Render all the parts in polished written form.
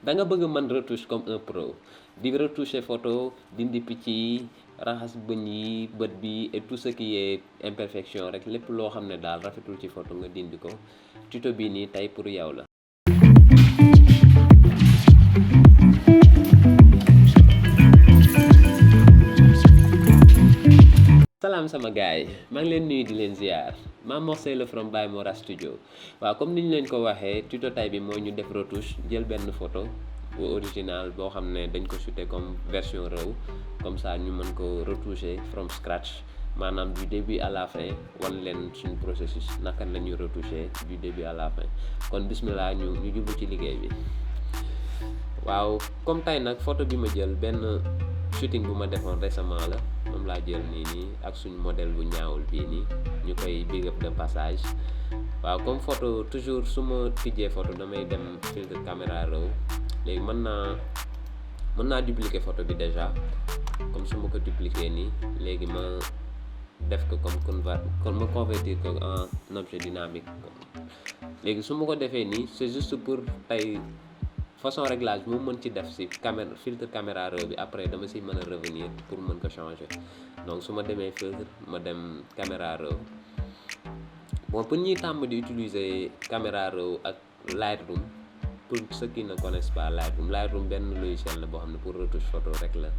da nga bëgg mën retouche comme un pro di retoucher photo dindi picc yi raxas bëñ yi bët bi et tout ce qui est imperfection rek lépp loo xam ne daal rafetul ci photo nga dindi ko tuto bii nii tey pour yow la. salaam sama gaay maa ngi leen nuyu di leen ziar Mame Mor Seye la from Baye Mora Studio waaw comme ni ñu leen ko waxee tuto tay bi mooy ñu def retouche jël benn photo bu original boo xam ne dañ ko shooté comme version RAW comme ça ñu mën ko retoucher from scratch maanaam du début à la fin wan leen suñu processus naka la ñuy retoucher du début à la fin kon bismillah ñu jublu ci liggéey bi. waaw comme tey nag photo bi ma jël benn shooting bu ma defoon récemment la moom laa jël nii ak suñu modèle bu ñaawul bii nii ñu koy big up de passage. waaw comme photo toujours su ma tijjee photo damay dem filtre caméra RAW léegi mën naa dupliquer photo bi déjà comme su ma ko dupliquer nii léegi ma def ko comme ma convertir ko en objet dynamique léegi su ma ko defee nii c'est juste pour tey façon réglage mu mën ci def ci filtre caméra RAW bi après dama ci mën a revenir pour mën ko changer donc su ma demee filtre ma dem caméra RAW bon pour ñuy tàmm di utiliser caméra RAW ak Lightroom pour ceux qui ne connaissent pas Lightroom benn logiciel la boo xam ne pour retouche photo rek la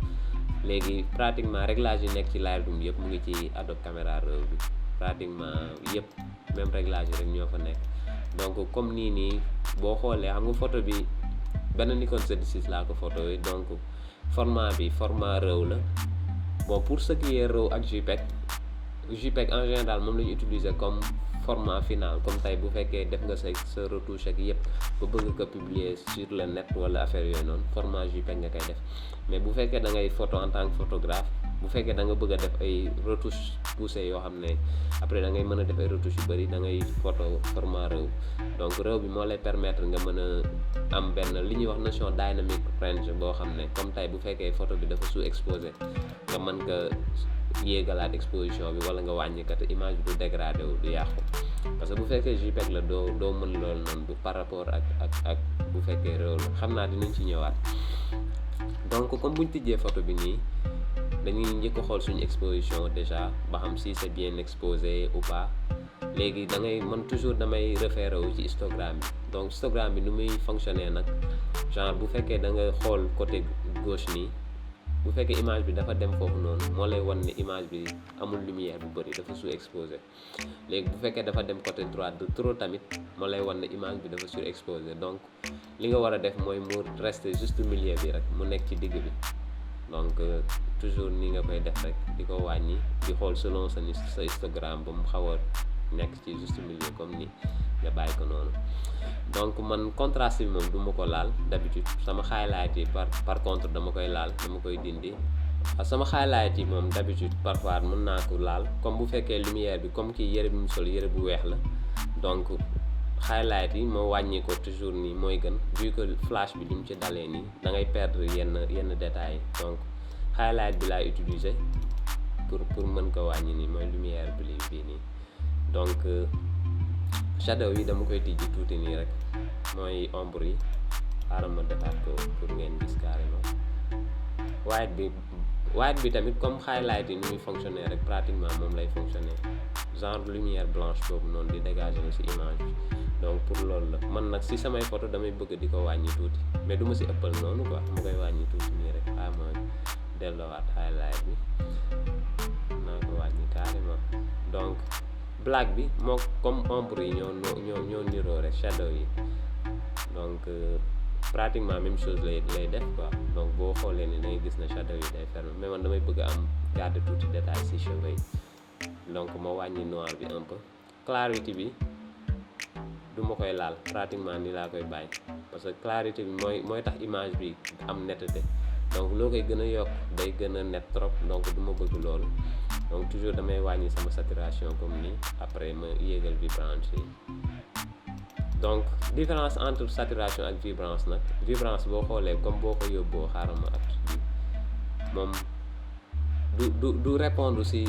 léegi pratiquement réglage yi nekk ci Lightroom yëpp mu ngi ci Adobe Camera RAW bi pratiquement yëpp même réglage yi rek ñoo fa nekk donc comme nii boo xoolee xam nga photo bi benn Nikon Z6 laa ko photo yi donc format RAW la bon pour ce qui est RAW ak JPEG en général moom la ñu utiliser comme format final comme tey bu fekkee def nga sa retouche ak yëpp ba bëgg ko publier sur le net wala affaire yooyu noonu format JPEG nga koy def mais bu fekkee da ngay photo en tant que photographe bu fekkee da nga bëgg a def ay retouche poussé yoo xam ne après da ngay mën a def ay retouche yu bëri da ngay photo format RAW donc RAW bi moo lay permettre nga mën a am benn li ñuy wax notion dynamic range boo xam ne comme tey bu fekkee photo bi dafa sous exposé nga mën ko yéegalaat exposition bi wala nga wàññi kat image bi du dégradé wu du yàqu parce que bu fekkee JPEG la doo mën loolu noonu bu par rapport ak bu fekkee RAW la xam naa dinañ ci ñëwaat donc comme buñ tijjee photo bi nii dañuy njëkk a xool suñu exposition déjà ba xam si c'est bien exposé ou pas léegi man toujours damay référé wu ci histogramme bi donc histogramme bi nu muy fonctionner nag genre bu fekkee da nga xool côté gauche nii bu fekkee image bi dafa dem foofu noonu moo lay wan ne image bi amul lumière bu bëri dafa sous exposé léegi bu fekkee dafa dem côté droite de trop tamit moo lay wan ne image bi dafa surexposé donc li nga war a def mooy mu rester juste milieu bi rek mu nekk ci digg bi donc toujours ni nga koy def rek di ko wàññi di xool selon sa histogramme ba mu xaw a nekk ci juste milieu comme ni nga bàyyi ko noonu donc man contraste bi moom du ma ko laal d'habitude sama highlight yi par contre dama koy laal dama koy dindi sama highlight yi moom d'habitude parfois mën naa ko laal comme bu fekkee lumière bi comme kii yëre bi mu sol yëre bu weex la donc highlight yi moo wàññi ko toujours nii mooy gën vu que flash bi li mu ci dalee nii da ngay perdre yenn détails yi donc highlight bi laay utiliser pour mën ko wàññi nii mooy lumière bi bii nii donc shadow yi dama koy tijji tuuti nii rek mooy ombre yi xaaral ma defaat ko pour ngeen gis carrément white bi tamit comme highlight yi ni muy fonctionner rek pratiquement moom lay fonctionner genre lumière blanche boobu noonu di dégager ci image bi donc pour loolu la man nag ci samay photo damay bëgg di ko wàññi tuuti mais du ma ci ëppal noonu quoi ma koy wàññi tuuti nii rek ma delloowaat highlight bi naa ko wàññi carrément donc black bi moo comme ombre yi ñoo niroo rek shadow yi donc pratiquement même chose lay def quoi donc boo xoolee ni dangay gis na shadow yi day fermer mais man damay bëgg am garder tuuti détail ci cheveux yi donc ma wàññi noir bi un peu clarité bi du ma koy laal pratiquement ni laa koy bàyyi parce que clarité bi mooy tax image bi am netteté donc loo koy gën a yokk day gën a net trop donc du ma bëgg loolu donc toujours damay wàññi sama saturation comme nii après ma yéegal vibrance yi donc différence entre saturation ak vibrance nag vibrance boo xoolee comme boo ko yóbboo xaaral ma ak moom du répondre ci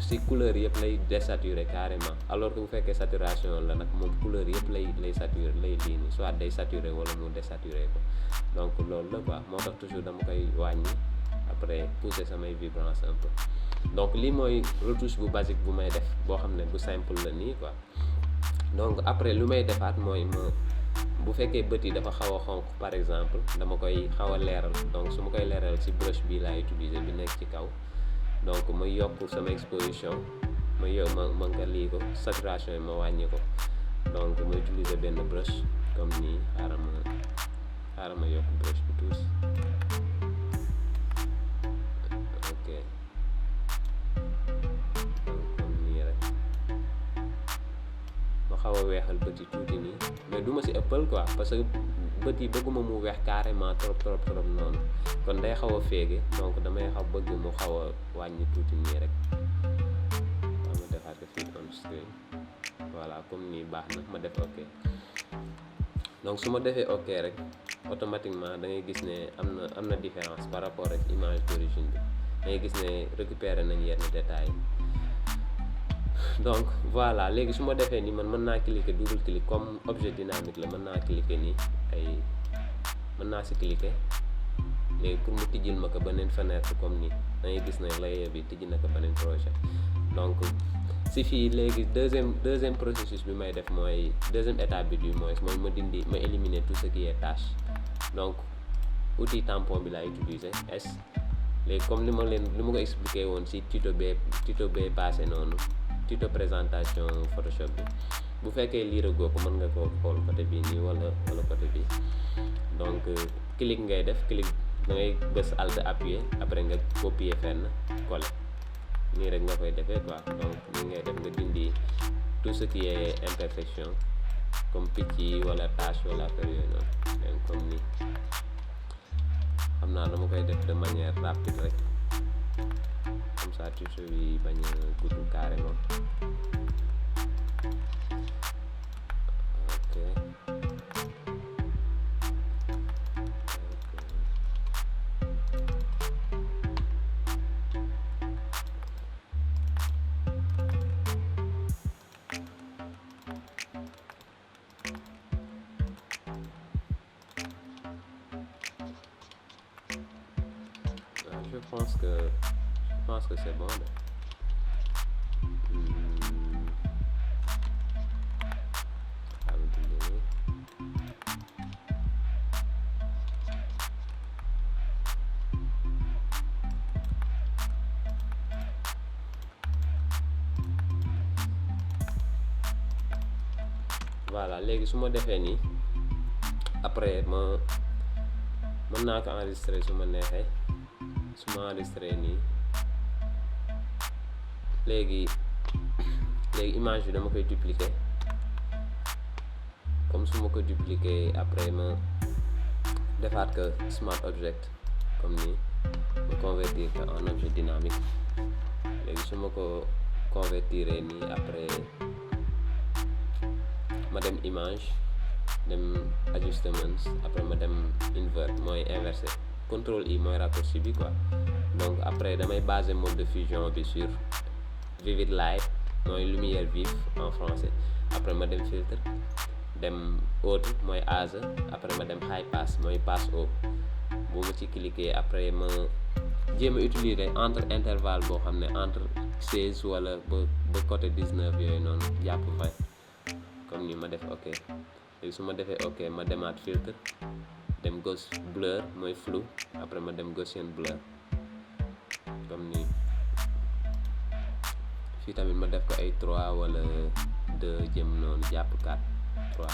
si couleur yëpp lay désaturer carrément, alors que bu fekkee saturation la nag moom couleur yëpp lay saturer lay lii nii soit day saturer wala mu désaturer ko. Donc loolu la quoi, moo tax toujours dama koy wàññi après pousser samay vibrance un peu. Donc lii mooy retouche bu basique bu may def boo xam ne bu simple la nii quoi. Donc après lu may defaat mooy bu fekkee bët yi dafa xaw a xonq par exemple, dama koy xaw a leeral. Donc su ma koy leeral ci brush bii laay utiliser bi nekk ci kaw. Donc ma yokk sama exposition ma nga lii ko saturation yi ma wàññi ko. Donc ma utiliser benn brush comme nii, xaaral ma yokk brush bi tuuti. Ok, donc comme nii rek ma xaw a weexal bët yi tuuti nii, mais du ma ci ëppal quoi, parce que bët yi bëgguma mu weex carrément trop noonu, kon day xaw a féege. Donc damay bëgg mu xaw a wàññi tuuti nii rek. ma defaat ko fii on screen, voilà comme nii baax na, ma def ok. Donc su ma defee ok rek automatiquement da ngay gis ne am na différence par rapport ak image d'origine bi. da ngay gis ne récupérer nañ yenn détails. Donc voilà, léegi su ma defee nii man mën naa cliquer double clic, comme objet dynamique la mën naa cliquer nii mën naa si cliquer léegi pour mu tijjil ma ko beneen fenêtre comme nii. da ngay gis ne layer bi tijji na ko beneen projet. Donc si fii léegi deuxième processus bi may def mooy deuxième étape bi du moins mooy ma éliminer tout ce qui est tâche. Donc outil tampon bi laay utiliser S. léegi comme li ma ko expliqué woon si tuto bee passé noonu, tuto présentation Photoshop bi, bu fekkee liiragoo ko mën nga ko xool côté bii nii wala côté bii. Donc clic ngay def, clic da ngay bës alt appuyer, après nga copier fenn coller, nii rek nga koy defee quoi. Donc nii ngay def nga dindi tout ce qui est imperfection comme picc yi wala tache wala affaire yooyu noonu. Donc comme nii xam naa dama koy def de manière rapide rek, comme ça tuto bi bañ a gudd carrément. Ok. Je pense que c'est bon là. Voilà, léegi su ma defee nii après mën naa ko enregistrer su ma neexee. su ma enregistré nii léegi image bi dama koy dupliquer, comme su ma ko dupliquer après ma defaat ko smart object comme nii, ma convertir ko en objet dynamique. léegi su ma ko convertiree nii après ma dem image, dem adjustements, après ma dem invert mooy inversé, contrôle I mooy raccourci bi quoi. Donc après damay baser mode de fusion bi sur vivid light mooy lumière vive en français. Après ma dem filtre, dem haute mooy âge, après ma dem high pass mooy pass haut. bu ma ci cliquer après ma jéem a utiliser entre intervalle boo xam ne entre 16 wala ba côté 19 yooyu noonu jàpp 20 comme ni ma def ok. léegi su ma defee ok ma demaat filtre, dem gauche blur mooy flou, après ma dem Gaussian blur comme nii. fii tamit ma def ko ay 3 wala 2 jëm noonu jàpp 4 3.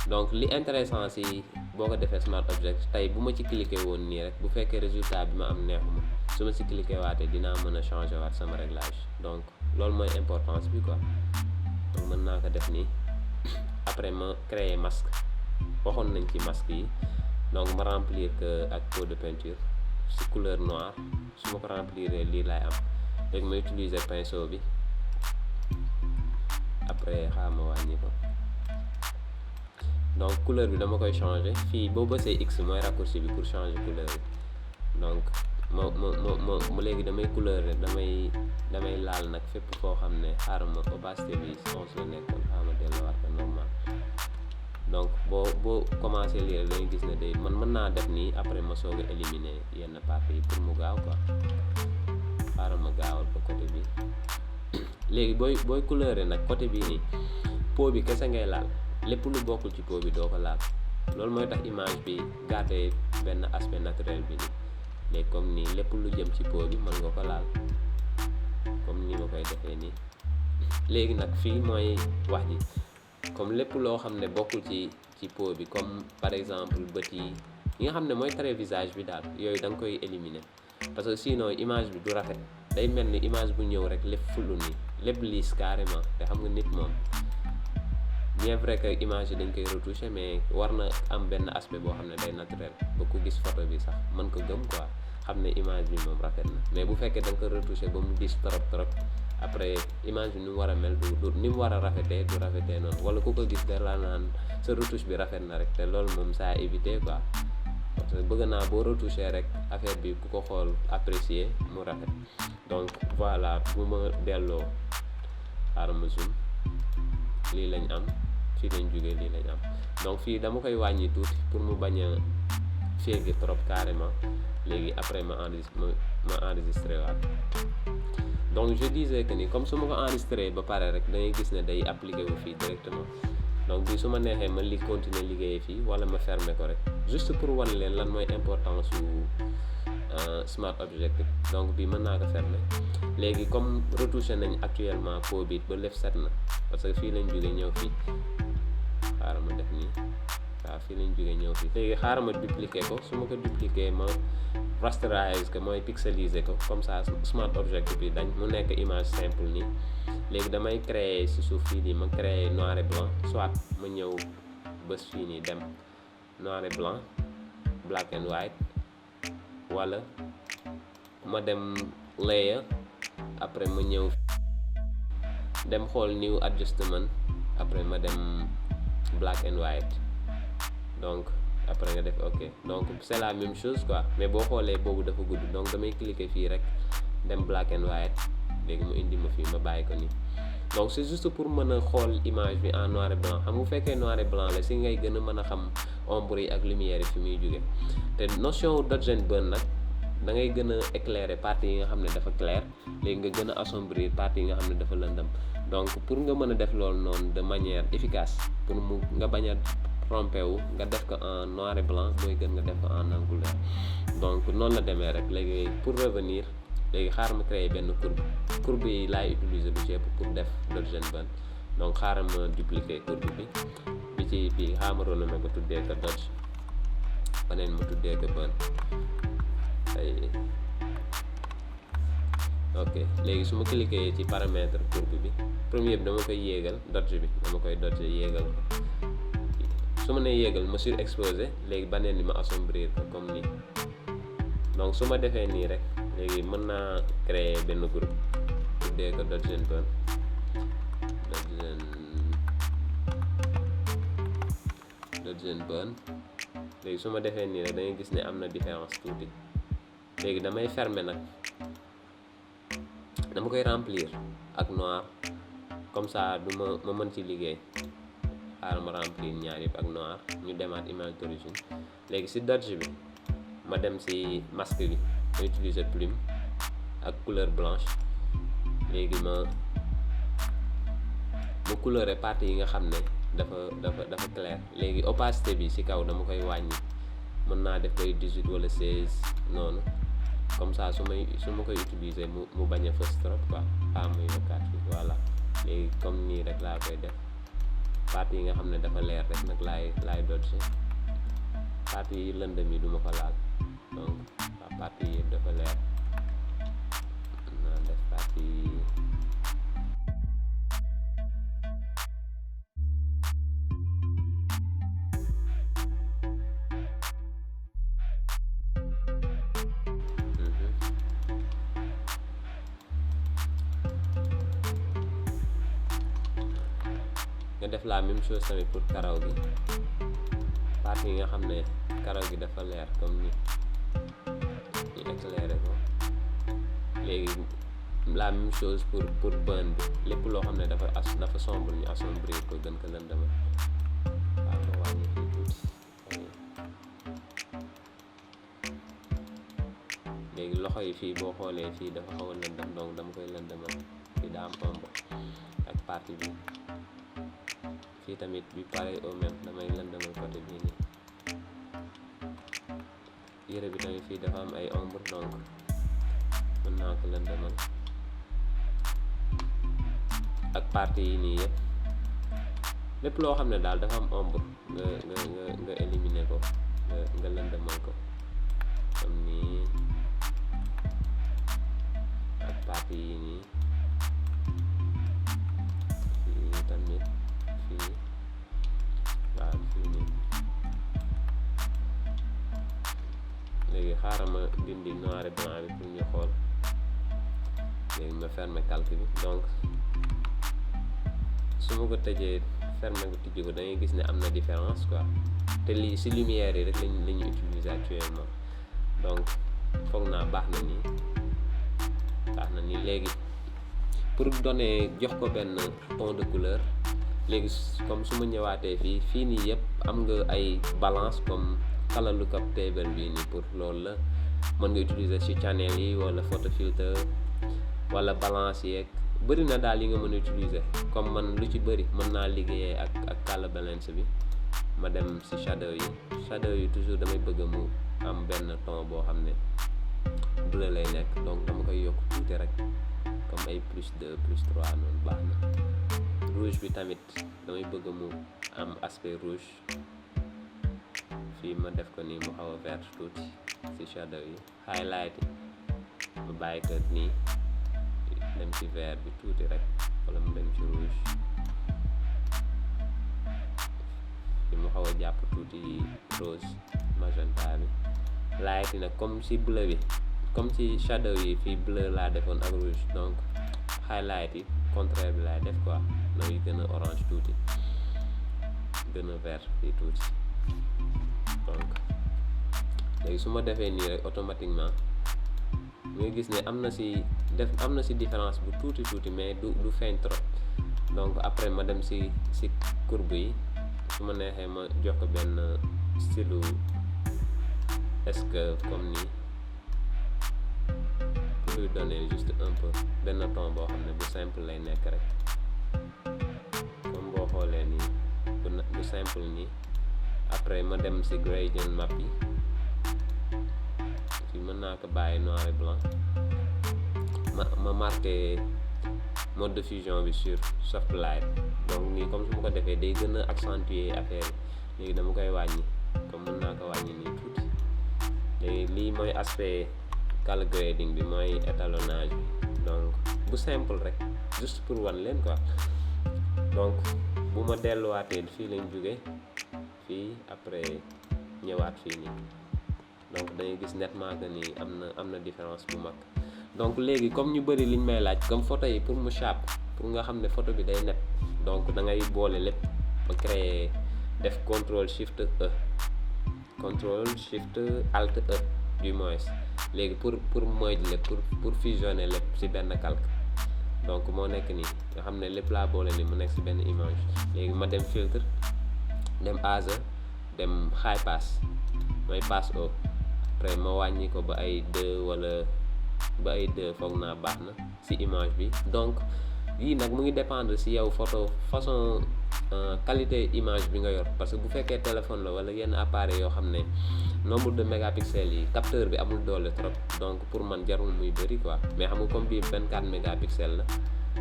donc li intéressant si boo ko defee smart object, tey bu ma ci cliquer woon nii rek bu fekkee résultat bi ma am neexuma, su ma ci cliquer waatee dinaa mën a changer waat sama réglage. donc loolu mooy importance bi quoi. donc mën naa ko def nii après ma créer masque, waxoon nañ ci masque yi. donc ma remplir que ak pot de peinture ci couleur noire, su ma ko remplir lii laay am. léegi ma utiliser pinceau bi, après xaama wàññi ko. donc couleur bi dama koy changer fii boo bësee X mooy raccourci bi pour changer couleur bi. donc ma léegi damay couleur damay laal nag fépp foo xam ne xaaral ma opacité bi 11 la nekkoon xaaral ma delluwaat ko normal. donc boo commencé lire dañuy gis ne day mën naa def nii après ma soog a éliminer yenn parties yi pour mu gaaw quoi. xaaral ma gaawal ko côté bi léegi booy couleuré nag côté bii nii peau bi kese ngay laal, lépp lu bokkul ci peau bi doo ko laal. loolu mooy tax image bi garder benn aspect naturel bi nii. léegi comme nii lépp lu jëm ci peau bi mën nga ko laal comme ni ma koy defee nii. léegi nag fii mooy wax ji, comme lépp loo xam ne bokkul ci peau bi, comme par exemple bët yi nga xam ne mooy trait visage bi daal, yooyu da nga koy éliminer parce que sinon image bi du rafet. day mel ni image bu ñëw rek lépp fulu nii, lépp liis carrément. te xam nga nit moom bien vrai que image yi dañ koy retoucher, mais war na am benn aspect boo xam ne day naturel ba ku gis photo bi sax mën ko gëm quoi, xam ne image bi moom rafet na. mais bu fekkee da nga ko retoucher ba mu gis trop après image bi ni mu war a mel du ni mu war a rafetee du rafetee noonu, wala ku ko gis dara naan sa retouche bi rafet na rek. te loolu moom ça éviter quoi, parce que bëgg naa boo retoucher rek affaire bi ku ko xool apprécier mu rafet. donc voilà, bu ma delloo xaaral ma zoom, lii lañ am, fii lañ jógee, lii lañ am. donc fii dama koy wàññi tuuti pour mu bañ a féegi trop carrément. léegi après ma enregistré waat. donc je disais que ni comme su ma ko enregistré ba pare rek dangay gis ne day appliqué wu fii directement. donc bi su ma neexee ma continuer liggéeyee fii wala ma fermer ko rek, juste pour wan leen lan mooy importance su Smart Objective. donc bi mën naa ko fermer. léegi comme retouché nañ actuellement peau bi ba lépp set na, parce que fii lañ jógee ñëw fii, xaaral ma def nii, waaw fii lañ jógee ñëw fii. léegi xaaral ma dupliquer ko, su ma ko dupliquer ma rasterize ko, mooy pixeliser ko, comme ça Smart Objective bi dañ mu nekk image simple nii. léegi damay créer ci suuf fii nii, ma créer noir et blanc, soit ma ñëw bés fii nii dem noir et blanc, black and white, wala ma dem layer, après ma ñëw dem xool new adjustment, après ma dem black and white. donc après nga def ok. donc c'est la même chose quoi, mais boo xoolee boobu dafa gudd, donc damay cliquer fii rek dem black and white. léegi mu indi ma fii, ma bàyyi ko nii. donc c'est juste pour mën a xool image bi en noir et blanc. xam bu fekkee noir et blanc la si ngay gën a mën a xam ombre yi ak lumière yi fi muy jóge. te notion dodge and burn nag da ngay gën a éclairer partie yi nga xam ne dafa clair, léegi nga gën a assombrir partie yi nga xam ne dafa lëndëm. donc pour nga mën a def loolu noonu de manière efficace, pour mu nga bañ a trompé wu, nga def ko en noir et blanc mooy gën nga def ko en couleur. donc noonu la demee rek. léegi pour revenir, léegi xaaral ma créer benn courbe yi laay utiliser bu ci pour def dodge and burn. donc xaaral ma dupliquer courbe bi ci bii, xaaral ma renommé ko tuddee ko dodge, beneen ma tuddee ko burn. ok léegi su ma cliquer ci paramètre courbe bi, premier bi dama koy yéegal, dodge bi dama koy dodge yéegal ko. su ma nee yéegal ma surexposé, léegi beneen bi ma assombrir ko comme nii. donc su ma defee nii rek, léegi mën naa créer benn groupe tuddee ko dodge and burn. dodge and burn. léegi su ma defee nii rek da ngay gis ne am na différence tuuti. léegi damay fermer nag, dama koy remplir ak noir, comme ça du ma mën ci liggéey. xaaral ma remplir ñaar yëpp ak noir, ñu demaat image d'origine. léegi si dodge bi ma dem si masque bi, ma utiliser plume ak couleur blanche. léegi ma couleurer partie yi nga xam ne dafa clair. léegi opacité bi ci kaw dama koy wàññi, mën naa def koy 18 wala 16 noonu, comme ça su ma koy utiliser mu bañ a fës trop quoi. muy yokkaat bi, voilà. léegi comme nii rek laa koy def. partie yi nga xam ne dafa leer rek nag laay dodge. partie yi lëndëm yi duma ko laal. donc partie yi yëpp dafa leer. naa def partie nga def la même chose tamit pour karaw gi. partie yi nga xam ne karaw gi dafa leer comme ni ñu éclairer ko. Léegi la même chose pour burn bi, lépp loo xam ne dafa sombre ñu assombrir ko, gën ko lëndëmal. waaw ma wàññi fii tuuti. léegi loxo yi fii boo xoolee fii dafa xaw a lëndëm, donc dama koy lëndëmal. fii daa am ombre ak partie bi. fii tamit bi pareil au même, damay lëndëmal côté bii nii. yére bi tamit fii dafa am ay ombre, donc mën naa ko lëndëmal. ak partie yi nii yëpp, lépp loo xam ne daal dafa am ombre nga éliminer ko, nga lëndëmal ko comme nii. ak partie yi nii, fii tamit, fii waaw fii nii. léegi xaaral ma dindi noir et blanc bi pour ñu xool. léegi ma fermer calque bi, donc su ma ko tëjee fermer ko tijji ko, da ngay gis ne am na différence quoi. te lii si lumière yi rek la ñu utiliser actuellement, donc foog naa baax na nii. léegi pour donner jox ko benn ton de couleur, léegi comme su ma ñëwaatee fii nii yëpp am nga ay balance comme color lookup table bii nii. pour loolu la mën nga utiliser ci channel yi wala photo filter wala balance yeeg, bëri na daal yi nga mën a utiliser. comme man lu ci bëri mën naa liggéeyee ak color balance bi. ma dem ci shadow yi toujours damay bëgg mu am benn ton boo xam ne bleu lay nekk, donc dama koy yokk tuuti rek comme ay +2 +3 noonu baax na. rouge bi tamit damay bëgg mu am aspect rouge, fii ma def ko nii mu xaw a vert tuuti ci shadow yi. highlight yi ma bàyyi ko nii, dem ci vert bi tuuti rek, wala mu dem ci rouge, fii mu xaw a jàpp tuuti rose magenta bi. light yi nag comme ci bleu bi, comme ci shadow yi fii bleu laa defoon ak rouge, donc highlight yi contraire bi laay def quoi, nooy gën a orange tuuti, gën a vert fii tuuti. donc léegi su ma defee nii rek automatiquement nga gis ne am na ci différence bu tuuti mais du feeñ trop. donc après ma dem ci courbe yi, su ma neexee ma jox ko benn style est-ce que comme nii, pour lui donner juste un peu benn ton boo xam ne bu simple lay nekk rek. comme boo xoolee nii bu simple nii. après ma dem ci gradient map yi, fii mën naa ko bàyyi noir et blanc. ma marqué mode de fusion bi sur soft light, donc nii comme su ma ko defee day gën a accentuer affaire yi. léegi dama koy wàññi, comme mën naa ko wàññi nii tuuti. léegi lii mooy aspect color grading bi, mooy étalonnage bi, donc bu simple rek juste pour wan leen quoi. donc bu ma delluwaatee fii lañ jóge fii, après ñëwaat fii nii, donc dangay gis nettement que nii am na différence bu mag. donc léegi comme ñu bëri liñ may laaj comme photo yi pour mu sharp, pour nga xam ne photo bi day net, donc da ngay boole lépp ba créer, def contrôle shift alt E du moins. léegi pour merge lépp, pour fusionner lépp ci benn calque, donc moo nekk nii nga xam ne lépp laa boole ni mu nekk ci benn image. léegi ma dem filtre, dem asa, dem high pass, mooy pass au, après ma wàññi ko ba ay 2 wala ba ay 2 foog naa baax na ci image bi. donc yii nag mu ngi dépendre ci yow façon qualité image bi nga yor, parce que bu fekkee téléphone la wala yenn appareil yoo xam ne nombre de mégapixels yi capteur bi amul doole trop, donc pour man jarul muy bëri quoi. mais xam nga comme bii 24 mégapixels la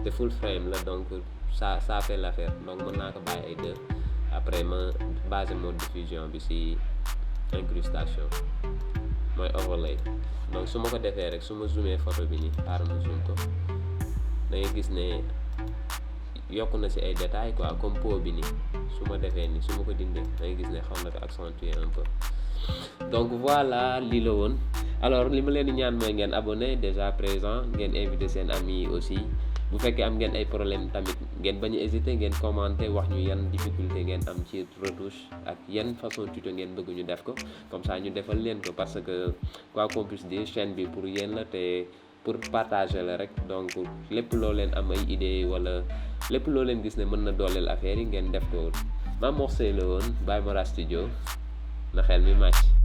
te full frame la, donc ça fait l'affaire. donc mën naa ko bàyyi ay 2, après ma basé mode diffusion bi ci incrustation, mooy overlay. donc su ma ko defee rek, su ma zoomé photo bi nii, xaaral ma zoom ko, da ngay gis ne yokk na ci ay détails quoi, comme peau bi nii. su ma defee nii, su ma ko dindee, da ngay gis ne xaw na ko accentuer un peu. donc voilà, lii la woon. alors li ma leen di ñaan mooy ngeen abonné déjà présent, ngeen invité seen amis yi aussi, bu fekkee am ngeen ay problème tamit ngeen bañ a hésiter ngeen commenter wax ñu yan difficulté ngeen am ci retouche ak yan façon tuto ngeen bëgg ñu def ko comme ça ñu defal leen ko, parce que quoi qu'on puisse dire chaîne bi pour yéen la te pour partager la rek. Donc lépp loo leen am ay idée wala lépp loo leen gis ne mën na dooleel affaire yi ngeen def ko. Mame Mor Seye la woon Baye Mora Studio, na xel mi màcc.